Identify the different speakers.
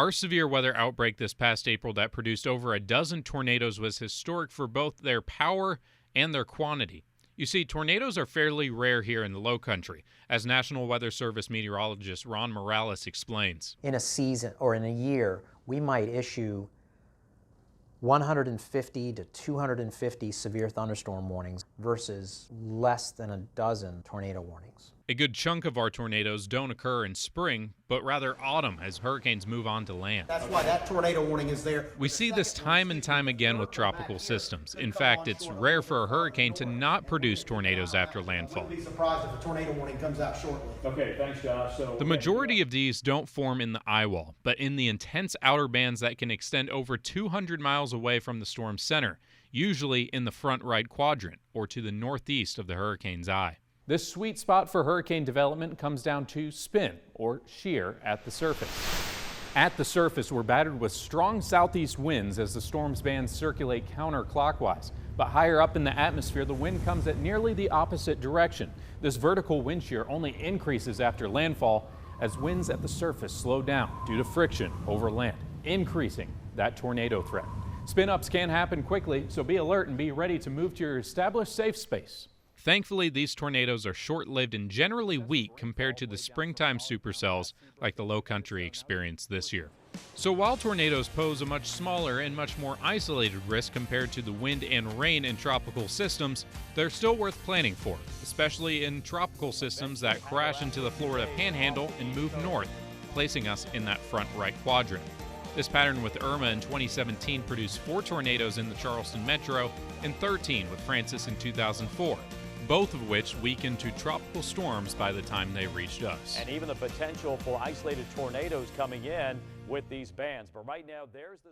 Speaker 1: Our severe weather outbreak this past April that produced over a dozen tornadoes was historic for both their power and their quantity. You see, tornadoes are fairly rare here in the Lowcountry, as National Weather Service meteorologist Ron Morales explains.
Speaker 2: In a season or in a year, we might issue 150 to 250 severe thunderstorm warnings versus less than a dozen tornado warnings.
Speaker 1: A good chunk of our tornadoes don't occur in spring, but rather autumn as hurricanes move on to land.
Speaker 3: That's why that tornado warning is there.
Speaker 1: We see this time and time again with tropical systems. In fact, it's rare for a hurricane to not produce tornadoes after landfall.
Speaker 3: Be surprised if a tornado warning comes out shortly.
Speaker 4: Okay, thanks, Josh.
Speaker 1: The majority of these don't form in the eye wall, but in the intense outer bands that can extend over 200 miles away from the storm's center, usually in the front right quadrant or to the northeast of the hurricane's eye.
Speaker 5: This sweet spot for hurricane development comes down to spin, or shear, at the surface. At the surface, we're battered with strong southeast winds as the storm's bands circulate counterclockwise. But higher up in the atmosphere, the wind comes at nearly the opposite direction. This vertical wind shear only increases after landfall as winds at the surface slow down due to friction over land, increasing that tornado threat. Spin-ups can happen quickly, so be alert and be ready to move to your established safe space.
Speaker 1: Thankfully, these tornadoes are short-lived and generally weak compared to the springtime supercells like the Lowcountry experienced this year. So while tornadoes pose a much smaller and much more isolated risk compared to the wind and rain in tropical systems, they're still worth planning for, especially in tropical systems that crash into the Florida Panhandle and move north, placing us in that front right quadrant. This pattern with Irma in 2017 produced 4 tornadoes in the Charleston metro and 13 with Francis in 2004. Both of which weakened to tropical storms by the time they reached us.
Speaker 6: And even the potential for isolated tornadoes coming in with these bands. But right now, there's the